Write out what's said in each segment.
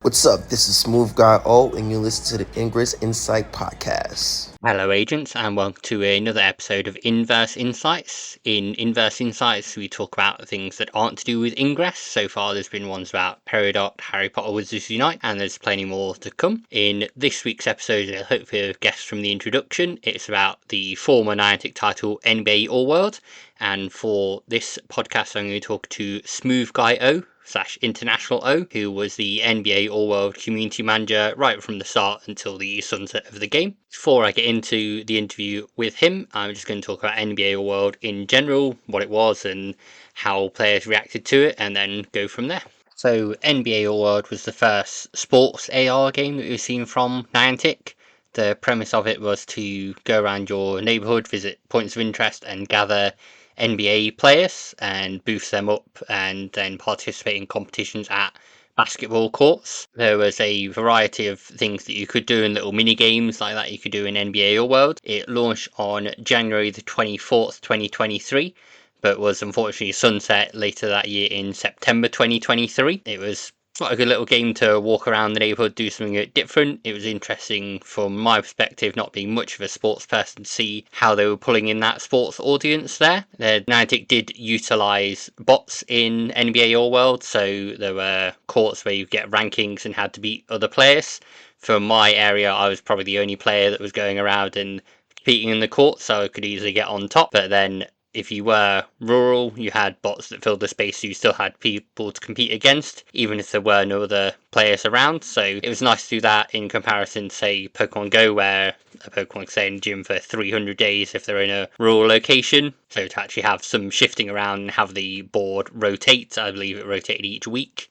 What's up? This is SmooveGuyO, and you listen to the Ingress Insight podcast. Hello, agents, and welcome to another episode of Inverse Insights. In Inverse Insights, we talk about things that aren't to do with Ingress. So far, there's been ones about Peridot, Harry Potter Wizards Unite, and there's plenty more to come. In this week's episode, hopefully a guest from the introduction. It's about the former Niantic title NBA All World, and for this podcast, I'm going to talk to SmooveGuyO / International O, who was the NBA All-World Community Manager right from the start until the sunset of the game. Before I get into the interview with him, I'm just going to talk about NBA All-World in general, what it was and how players reacted to it, and then go from there. So NBA All-World was the first sports AR game that we've seen from Niantic. The premise of it was to go around your neighborhood, visit points of interest, and gather NBA players and boost them up and then participate in competitions at basketball courts. There was a variety of things that you could do in little mini games like that you could do in NBA All World. It launched on January the 24th, 2023, but was unfortunately sunset later that year in September 2023. It was quite a good little game to walk around the neighborhood, do something different. It was interesting from my perspective, not being much of a sports person, to see how they were pulling in that sports audience there. Niantic did utilize bots in NBA All World, so there were courts where you get rankings and had to beat other players. For my area, I was probably the only player that was going around and competing in the court, so I could easily get on top. But then if you were rural, you had bots that filled the space, so you still had people to compete against, even if there were no other players around. So it was nice to do that in comparison to, say, Pokemon Go, where a Pokemon can stay in the gym for 300 days if they're in a rural location. So to actually have some shifting around and have the board rotate, I believe it rotated each week.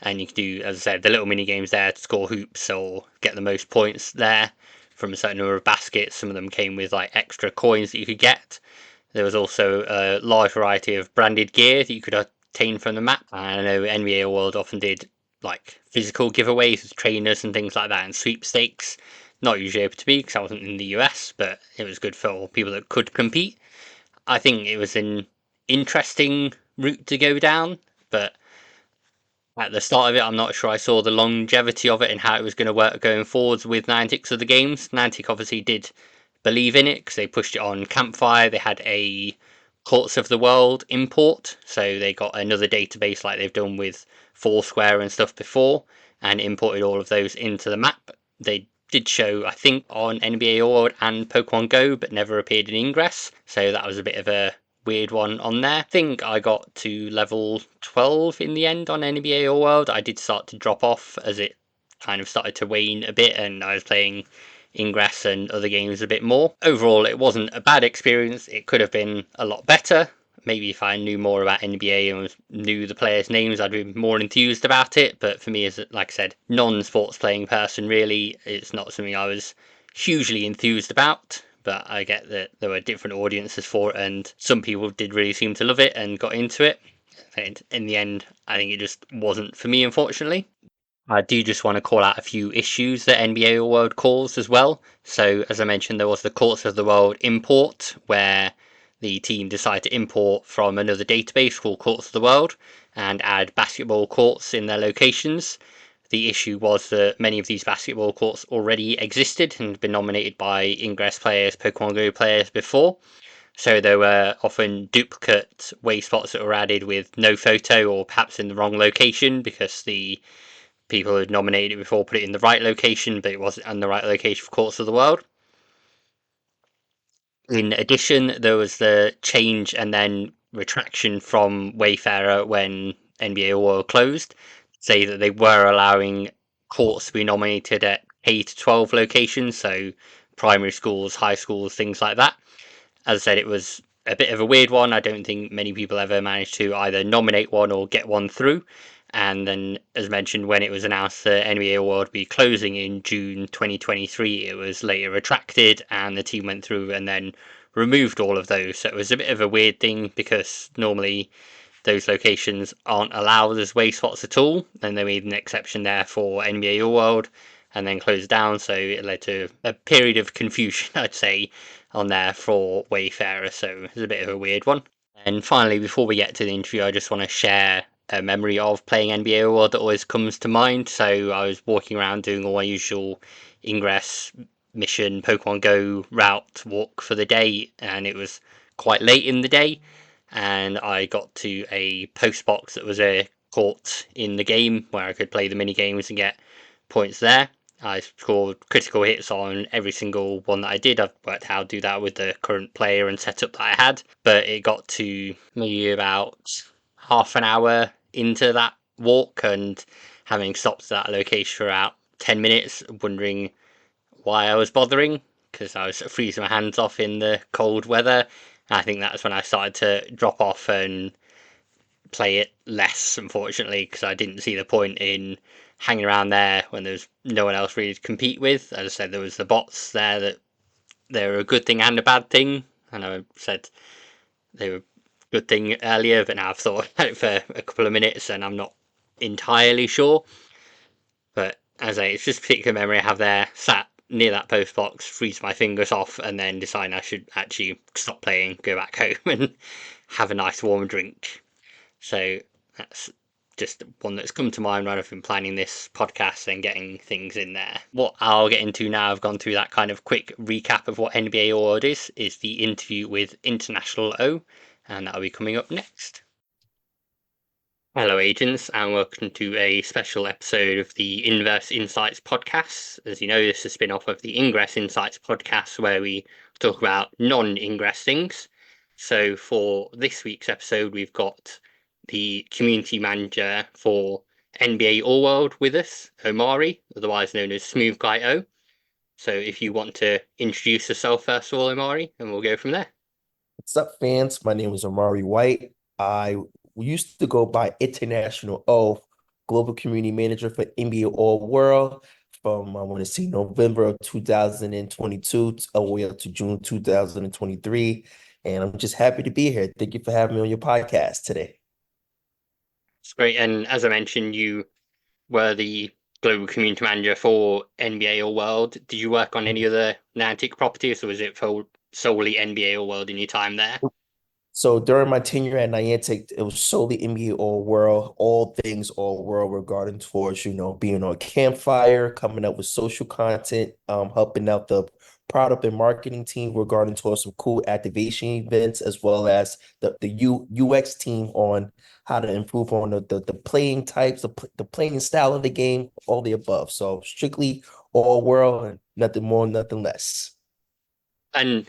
And you can do, as I said, the little mini games there to score hoops or get the most points there from a certain number of baskets. Some of them came with like extra coins that you could get. There was also a large variety of branded gear that you could obtain from the map. I know NBA World often did like physical giveaways with trainers and things like that, and sweepstakes. Not usually able to be because I wasn't in the US, but it was good for people that could compete. I think it was an interesting route to go down, but at the start of it, I'm not sure I saw the longevity of it and how it was going to work going forwards with Niantic's other games. Niantic obviously did believe in it because they pushed it on Campfire. They had a Courts of the World import, so they got another database like they've done with Foursquare and stuff before, and imported all of those into the map. They did show, I think, on NBA Award and Pokemon Go, but never appeared in Ingress, so that was a bit of a weird one on there. I think I got to level 12 in the end on NBA All World. I did start to drop off as it kind of started to wane a bit, and I was playing Ingress and other games a bit more. Overall, it wasn't a bad experience. It could have been a lot better. Maybe if I knew more about NBA and knew the players' names, I'd be more enthused about it. But for me, as like I said, non-sports playing person, really, it's not something I was hugely enthused about. But I get that there were different audiences for it, and some people did really seem to love it and got into it. And in the end, I think it just wasn't for me, unfortunately. I do just want to call out a few issues that NBA World caused as well. So, as I mentioned, there was the Courts of the World import, where the team decided to import from another database called Courts of the World and add basketball courts in their locations. The issue was that many of these basketball courts already existed and had been nominated by Ingress players, Pokemon Go players before. So there were often duplicate wave spots that were added with no photo or perhaps in the wrong location because the people who had nominated it before put it in the right location, but it wasn't in the right location for Courts of the World. In addition, there was the change and then retraction from Wayfarer when NBA World closed, say that they were allowing courts to be nominated at K to 12 locations, so primary schools, high schools, things like that. As I said, it was a bit of a weird one. I don't think many people ever managed to either nominate one or get one through. And then, as mentioned, when it was announced that NBA World would be closing in June 2023, it was later retracted and the team went through and then removed all of those. So it was a bit of a weird thing because normally those locations aren't allowed as wave spots at all. And they made an exception there for NBA World and then closed down. So it led to a period of confusion, I'd say, on there for Wayfarer. So it's a bit of a weird one. And finally, before we get to the interview, I just want to share a memory of playing NBA World that always comes to mind. So I was walking around doing all my usual Ingress mission Pokemon Go route walk for the day, and it was quite late in the day, and I got to a post box that was a court in the game where I could play the mini games and get points there. I scored critical hits on every single one that I did. I've worked how to do that with the current player and setup that I had, but it got to maybe about half an hour into that walk and having stopped at that location for about 10 minutes, wondering why I was bothering because I was freezing my hands off in the cold weather. I think that's when I started to drop off and play it less, unfortunately, because I didn't see the point in hanging around there when there's no one else really to compete with. As I said, there was the bots there that they were a good thing and a bad thing. And I said they were a good thing earlier, but now I've thought about it for a couple of minutes and I'm not entirely sure. But as I say, it's just a particular memory I have there, sat near that post box, freeze my fingers off, and then decide I should actually stop playing, go back home, and have a nice warm drink. So that's just one that's come to mind when I've been planning this podcast and getting things in there. What I'll get into now, I've gone through that kind of quick recap of what NBA Award is the interview with International O, and that'll be coming up next. Hello, agents, and welcome to a special episode of the Inverse Insights podcast. As you know, this is a spin off of the Ingress Insights podcast where we talk about non Ingress things. So, for this week's episode, we've got the community manager for NBA All World with us, Omari, otherwise known as SmooveGuyO. So, if you want to introduce yourself first of all, Omari, and we'll go from there. What's up, fans? My name is Omari White. I used to go by International O, Global Community Manager for NBA All World from, I want to say, November of 2022 all the way up to June 2023. And I'm just happy to be here. Thank you for having me on your podcast today. It's great. And as I mentioned, you were the global community manager for NBA All World. Did you work on any other Niantic properties, or was it for solely NBA All World in your time there? So during my tenure at Niantic, it was solely NBA All World, all things All World regarding towards, being on Campfire, coming up with social content, helping out the product and marketing team regarding towards some cool activation events, as well as the UX team on how to improve on the playing types, the playing style of the game, all the above. So strictly All World and nothing more, nothing less. And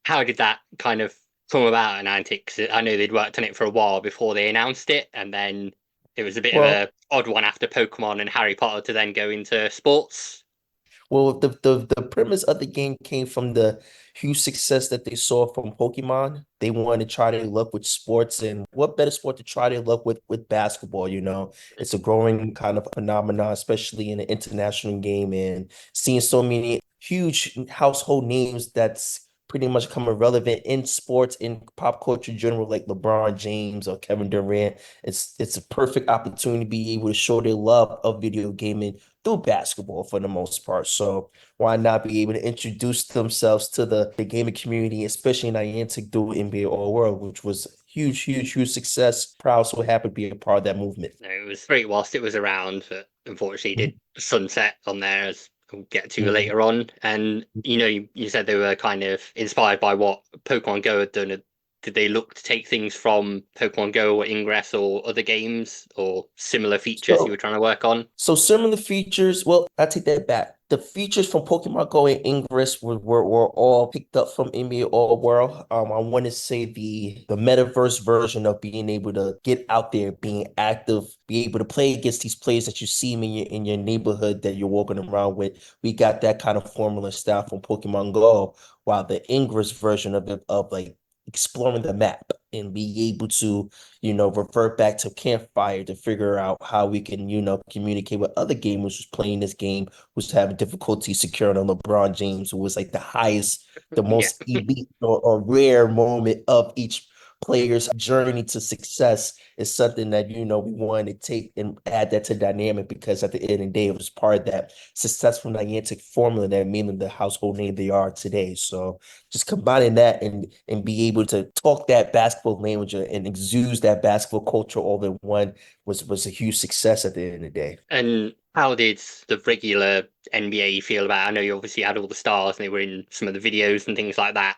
how did that kind of come about in Niantic? 'Cause I know they'd worked on it for a while before they announced it, and then it was a bit of Well, a odd one after Pokemon and Harry Potter to then go into sports. Well, the premise of the game came from the huge success that they saw from Pokemon. They wanted to try their luck with sports, and what better sport to try their luck with basketball, It's a growing kind of phenomenon, especially in the international game, and seeing so many huge household names that's pretty much becoming relevant in sports, in pop culture in general, like LeBron James or Kevin Durant. It's a perfect opportunity to be able to show their love of video gaming through basketball for the most part. So why not be able to introduce themselves to the gaming community, especially in Niantic through NBA All World, which was huge, huge, huge success. Proud, so happy to be a part of that movement. No, it was great whilst it was around, but unfortunately did sunset on there as we'll get to Mhm. later on. And you said they were kind of inspired by what Pokemon Go had done. Did they look to take things from Pokemon Go or Ingress or other games or similar features you were So trying to work on? So similar features, well, I take that back. The features from Pokemon Go and Ingress were all picked up from NBA All World. I want to say the metaverse version of being able to get out there, being active, be able to play against these players that you see in your neighborhood that you're walking around with. We got that kind of formula style from Pokemon Go, while the Ingress version of it of like exploring the map and be able to revert back to Campfire to figure out how we can, communicate with other gamers who's playing this game, who's having difficulty securing on LeBron James, who was like the highest, the Yeah. most elite or rare moment of each players' journey to success is something that, we wanted to take and add that to dynamic because at the end of the day, it was part of that successful Niantic formula that made them the household name they are today. So just combining that and be able to talk that basketball language and exude that basketball culture all in one was a huge success at the end of the day. And how did the regular NBA feel about it? I know you obviously had all the stars and they were in some of the videos and things like that.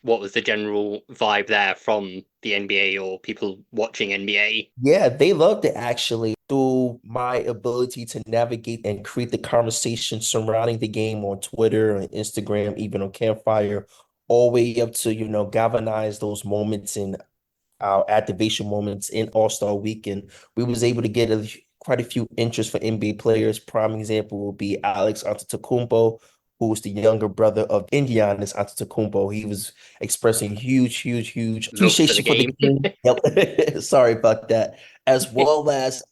What was the general vibe there from the NBA or people watching NBA? Yeah, they loved it actually through my ability to navigate and create the conversation surrounding the game on Twitter and Instagram, even on Campfire, all the way up to, galvanize those moments and our activation moments in All-Star Weekend. We was able to get quite a few interest for NBA players. Prime example will be Alex Antetokounmpo, who's the younger brother of Giannis Antetokounmpo. He was expressing huge Love for the appreciation for the game. game. Yep. Sorry about that. As well as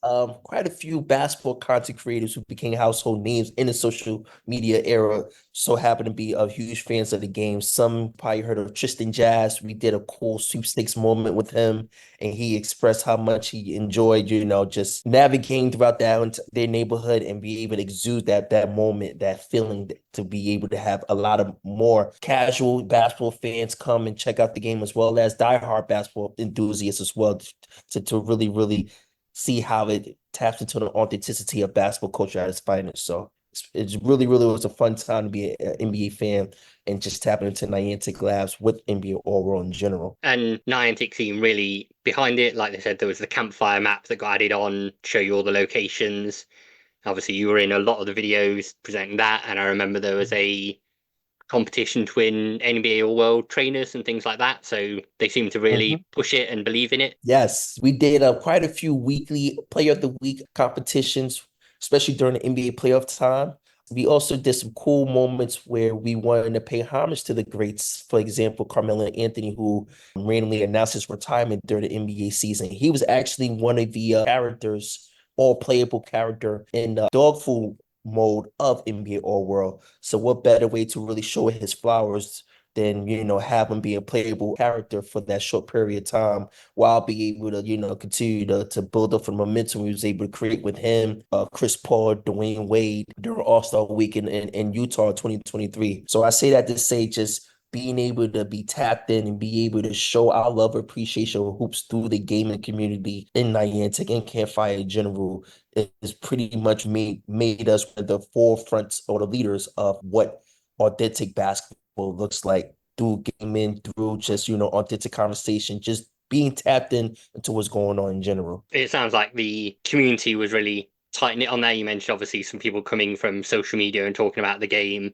quite a few basketball content creators who became household names in the social media era so happen to be huge fans of the game. Some probably heard of Tristan Jazz. We did a cool sweepstakes moment with him, and he expressed how much he enjoyed, just navigating throughout their neighborhood and be able to exude that moment, that feeling to be able to have a lot of more casual basketball fans come and check out the game as well as diehard basketball enthusiasts as well to really see how it taps into the authenticity of basketball culture at its finest. So it's really was a fun time to be an NBA fan and just tapping into Niantic Labs with NBA All World in general. And Niantic seemed really behind it. Like they said, there was the campfire map that got added on, show you all the locations. Obviously, you were in a lot of the videos presenting that, and I remember there was a competition to win NBA All World trainers and things like that. So they seem to really Mhm. push it and believe in it. Yes, we did quite a few weekly Player of the Week competitions, especially during the NBA playoff time. We also did some cool moments where we wanted to pay homage to the greats. For example, Carmelo Anthony, who randomly announced his retirement during the NBA season. He was actually one of the characters, all playable character in the dog food mode of NBA All World. So what better way to really show his flowers than, have him be a playable character for that short period of time while being able to, continue to build up from the momentum we was able to create with him, Chris Paul, Dwayne Wade during All-Star Week in Utah 2023. So I say that to say just being able to be tapped in and be able to show our love appreciation of hoops through the gaming community in Niantic and Campfire in general is pretty much made us the forefronts or the leaders of what authentic basketball looks like through gaming, through just, authentic conversation, just being tapped in into what's going on in general. It sounds like the community was really tight knit on there. You mentioned obviously some people coming from social media and talking about the game.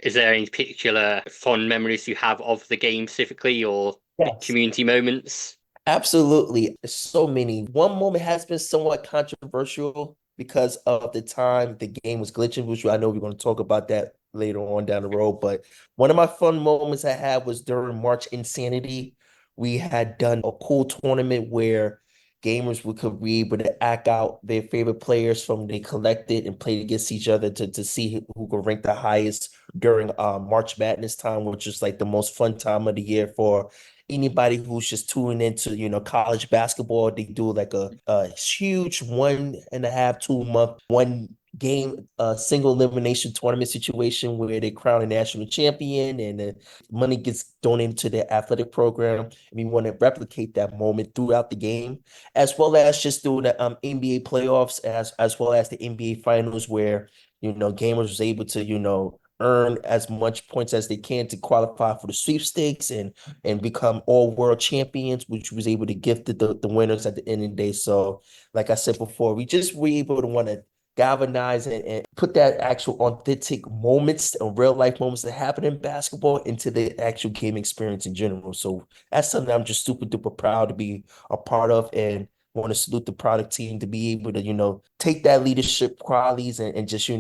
Is there any particular fond memories you have of the game specifically or big Yes. community moments? Absolutely. So many. One moment has been somewhat controversial because of the time the game was glitching, which I know we're going to talk about that later on down the road. But one of my fun moments I had was during March Insanity. We had done a cool tournament where gamers could be able to act out their favorite players from they collected and played against each other to see who could rank the highest during March Madness time, which is like the most fun time of the year for anybody who's just tuning into, college basketball. They do like a huge 1.5, 2 month, one game, single elimination tournament situation where they crown a national champion and the money gets donated to their athletic program. And we want to replicate that moment throughout the game, as well as just doing the NBA playoffs, as well as the NBA finals where, gamers was able to, earn as much points as they can to qualify for the sweepstakes and become all world champions, which was able to gift the winners at the end of the day. So, like I said before, we just were able to want to galvanize and put that actual authentic moments and real life moments that happen in basketball into the actual game experience in general. So that's something I'm just super duper proud to be a part of and want to salute the product team to be able to, take that leadership qualities and just,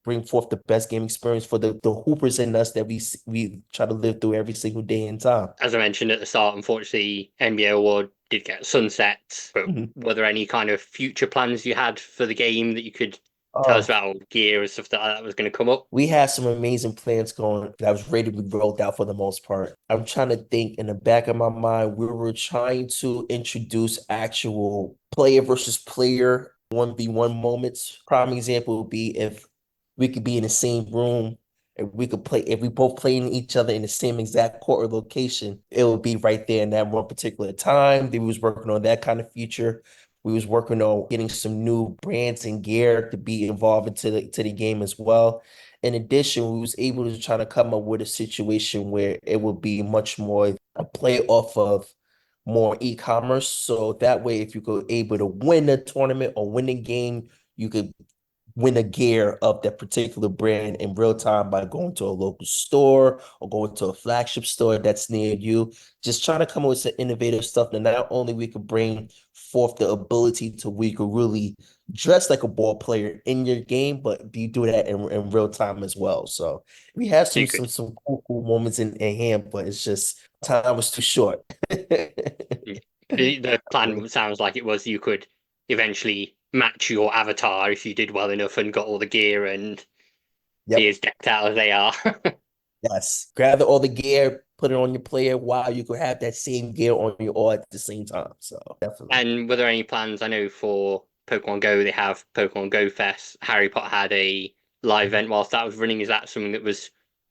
bring forth the best game experience for the hoopers in us that we try to live through every single day in time. As I mentioned at the start, unfortunately, NBA Award did get sunset. But Mhm. were there any kind of future plans you had for the game that you could tell us Oh, about all the gear and stuff that was going to come up. we had some amazing plans going that was ready to be rolled out for the most part. I'm trying to think in the back of my mind, we were trying to introduce actual player versus player 1v1 moments. Prime example would be if we could be in the same room and we could play, if we both playing each other in the same exact court or location, it would be right there in that one particular time. They was working on that kind of feature. We was working on getting some new brands and gear to be involved into the game as well. In addition, we was able to try to come up with a situation where it would be much more a play off of more e-commerce. So that way, if you could able to win a tournament or win a game, you could win a gear of that particular brand in real time by going to a local store or going to a flagship store that's near you. Just trying to come up with some innovative stuff that not only we could bring forth the ability to we could really dress like a ball player in your game, but you do that in real time as well. So we have You some could. some some cool moments in hand, but it's just time was too short. Yeah. The plan sounds like it was you could eventually match your avatar if you did well enough and got all the gear and be Yep. as decked out as they are. Yes. Gather all the gear, put it on your player while you could have that same gear on you all at the same time. So definitely. And were there any plans? I know for Pokemon Go they have Pokemon Go Fest. Harry Potter had a live event whilst that was running. Is that something that was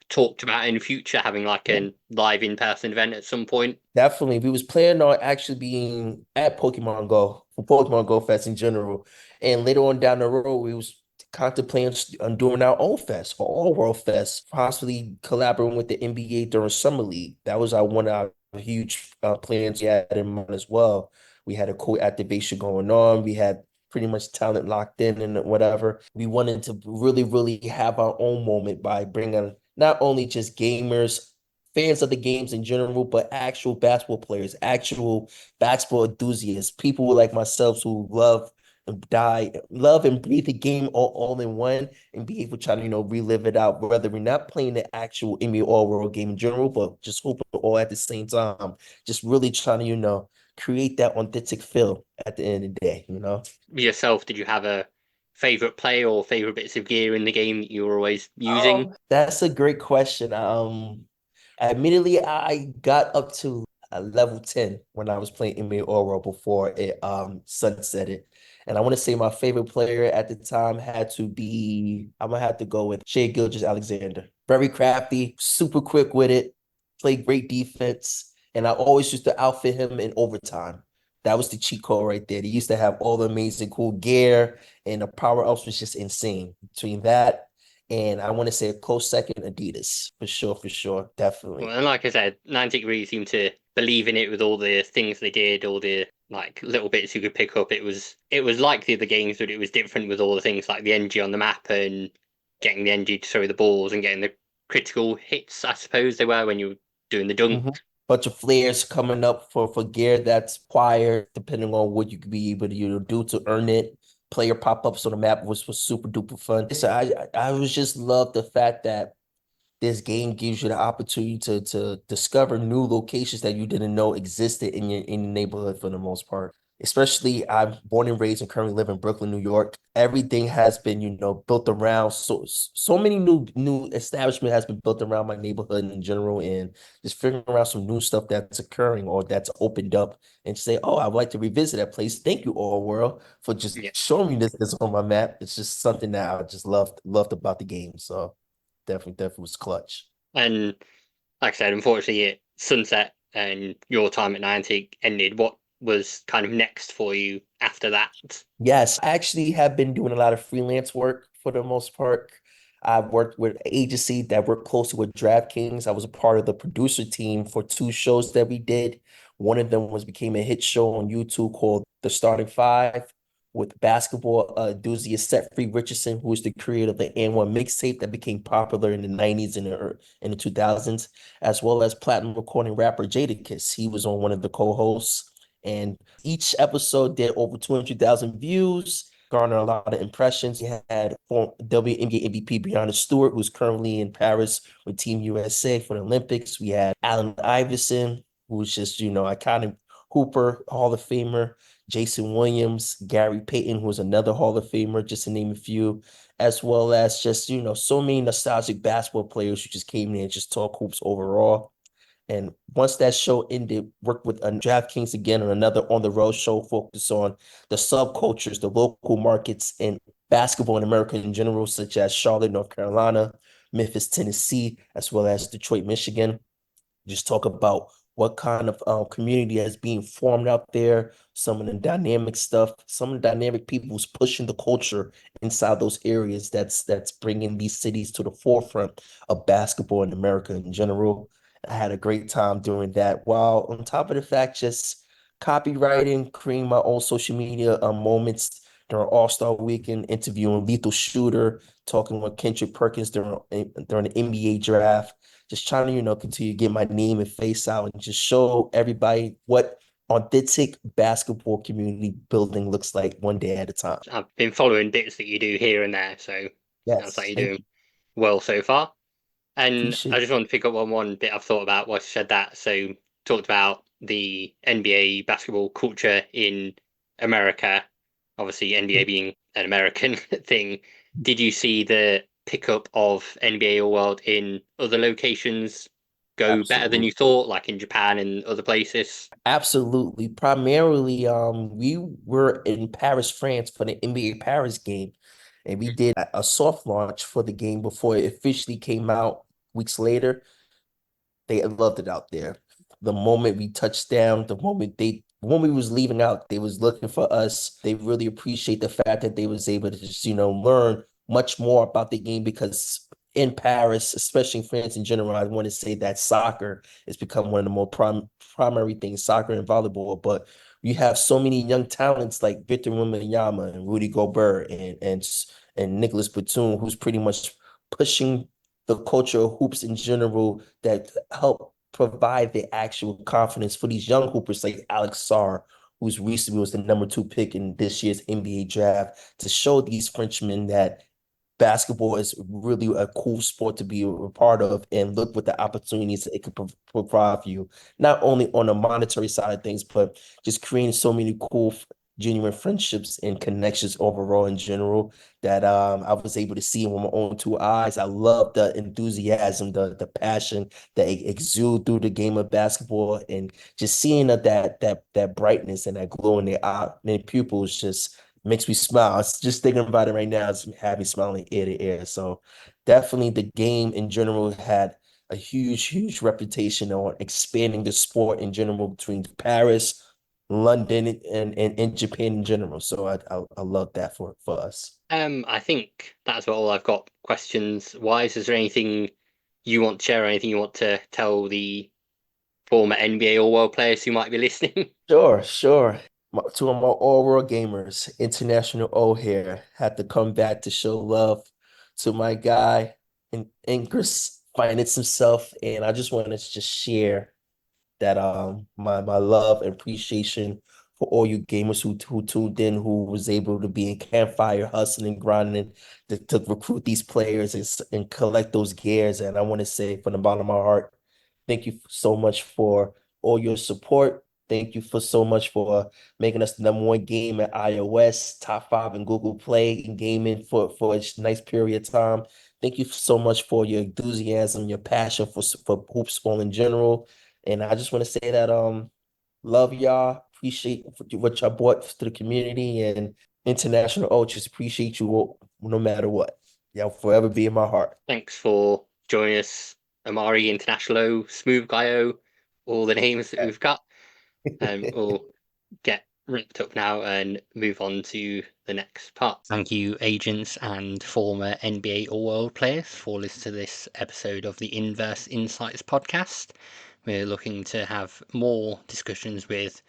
talked about in the future, having like Yeah. a live in-person event at some point? Definitely. We was planning on actually being at Pokemon Go for Pokemon Go Fest in general. And later on down the road, we was contemplating on doing our own fest or all world fest, possibly collaborating with the NBA during Summer League. That was our one of our huge plans we had in mind as well. We had a cool activation going on. We had pretty much talent locked in and whatever. We wanted to really, really have our own moment by bringing not only just gamers fans of the games in general, but actual basketball players, actual basketball enthusiasts, people like myself who love and breathe the game all in one and be able to try to, relive it out, whether we're not playing the actual NBA All World game in general, but just hoping all at the same time, just really trying to, create that authentic feel at the end of the day. Yourself, did you have a favorite play or favorite bits of gear in the game that you were always using? That's a great question. Admittedly, I got up to level 10 when I was playing NBA Oro before it sunsetted. And I want to say my favorite player at the time had to be, I'm gonna have to go with Shea Gilgeous-Alexander. Very crafty, super quick with it, played great defense, and I always used to outfit him in overtime. That was the cheat code right there. They used to have all the amazing cool gear, and the power ups was just insane. Between that and I want to say a close second, Adidas, for sure, Well, definitely. and like I said, Niantic really seemed to believe in it with all the things they did, all the like little bits you could pick up. It was like the other games, but it was different with all the things like the NG on the map and getting the NG to throw the balls and getting the critical hits, I suppose they were when you were doing the dunk. Mhm. Bunch of flares coming up for gear that's required, depending on what you could be able to do to earn it. Player pop-ups on the map was super duper fun. So I was just love the fact that this game gives you the opportunity to discover new locations that you didn't know existed in your neighborhood for the most part. Especially, I'm born and raised and currently live in Brooklyn, New York. Everything has been, built around so many new establishment has been built around my neighborhood in general, and just figuring out some new stuff that's occurring or that's opened up and say, oh, I'd like to revisit that place. Thank you, All World, for just Yeah. showing me this on my map. It's just something that I just loved about the game. So definitely was clutch. And like I said, unfortunately, it sunset and your time at Niantic ended. What was kind of next for you after that? Yes, I actually have been doing a lot of freelance work for the most part. I've worked with an agency that worked closely with DraftKings. I was a part of the producer team for two shows that we did. One of them became a hit show on YouTube called The Starting Five with basketball enthusiast Set Free Richardson, who was the creator of the N1 mixtape that became popular in the 90s and in the 2000s, as well as platinum recording rapper Jadakiss. He was on one of the co-hosts. And each episode did over 200,000 views, garnered a lot of impressions. You had WNBA MVP Breonna Stewart, who's currently in Paris with Team USA for the Olympics. We had Allen Iverson, who's just, iconic Hooper, Hall of Famer. Jason Williams, Gary Payton, who's another Hall of Famer, just to name a few, as well as just, so many nostalgic basketball players who just came in and just talk hoops overall. And once that show ended, worked with DraftKings again on another on the road show focused on the subcultures, the local markets, and basketball in America in general, such as Charlotte, North Carolina, Memphis, Tennessee, as well as Detroit, Michigan. Just talk about what kind of community is being formed out there, some of the dynamic stuff, some of the dynamic people who's pushing the culture inside those areas that's bringing these cities to the forefront of basketball in America in general. I had a great time doing that. While on top of the fact, just copywriting, creating my own social media moments during All-Star Weekend, interviewing Lethal Shooter, talking with Kendrick Perkins during the NBA draft, just trying to, continue to get my name and face out and just show everybody what authentic basketball community building looks like one day at a time. I've been following bits that you do here and there, so sounds like Yes, you're thank doing you. well so far. And I Appreciate just want to pick up on one bit I've thought about whilst you said that. So talked about the NBA basketball culture in America, obviously NBA it. being an American thing. Did you see the pickup of NBA All World in other locations go better than Absolutely. you thought, like in Japan and other places? Absolutely. Primarily, we were in Paris, France for the NBA Paris game, and we did a soft launch for the game before it officially came out weeks later. They loved it out there. The moment we touched down, when we was leaving out, they was looking for us. They really appreciate the fact that they was able to just, learn much more about the game because in Paris, especially in France in general, I want to say that soccer has become one of the more primary things, soccer and volleyball. But you have so many young talents like Victor Wembanyama and Rudy Gobert and Nicholas Batum, who's pretty much pushing the culture of hoops in general that help provide the actual confidence for these young hoopers like Alex Sarr, who's recently was the number 2 pick in this year's NBA draft, to show these Frenchmen that basketball is really a cool sport to be a part of and look what the opportunities it could provide for you, not only on the monetary side of things, but just creating so many cool genuine friendships and connections overall in general that I was able to see with my own 2 eyes. I love the enthusiasm, the passion that exude through the game of basketball, and just seeing that brightness and that glow in their pupils just makes me smile. It's just thinking about it right now. It's had me smiling ear to ear. So definitely the game in general had a huge reputation on expanding the sport in general between Paris, London, and Japan in general. So I love that for us. I think that's all I've got questions wise. Is there anything you want to share or anything you want to tell the former NBA All World players who might be listening? Sure. Two of my all world gamers, International O here, had to come back to show love to my guy in Ingress Finance himself. And I just wanted to just share that my love and appreciation for all you gamers who tuned in, who was able to be in campfire hustling, grinding to recruit these players and collect those gears. And I want to say from the bottom of my heart, thank you so much for all your support. Thank you for so much for making us the #1 game at iOS, top 5 in Google Play in gaming for a nice period of time. Thank you so much for your enthusiasm, your passion for hoops ball in general. And I just want to say that love y'all, appreciate what y'all brought to the community, and International Ultras appreciate you no matter what. Y'all forever be in my heart. Thanks for joining us, Amari International, SmooveGuyO, all the names that we've got. We'll get wrapped up now and move on to the next part. Thank you, agents and former NBA All World players, for listening to this episode of the Inverse Insights podcast. We're looking to have more discussions with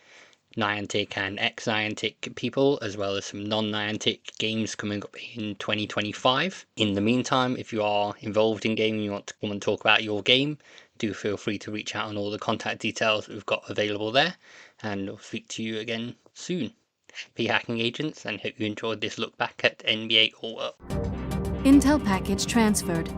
Niantic and ex-Niantic people, as well as some non-Niantic games coming up in 2025. In the meantime, if you are involved in gaming and you want to come and talk about your game, do feel free to reach out on all the contact details we've got available there, and I'll speak to you again soon. Happy hacking, agents, and hope you enjoyed this look back at NBA All World. Intel package transferred.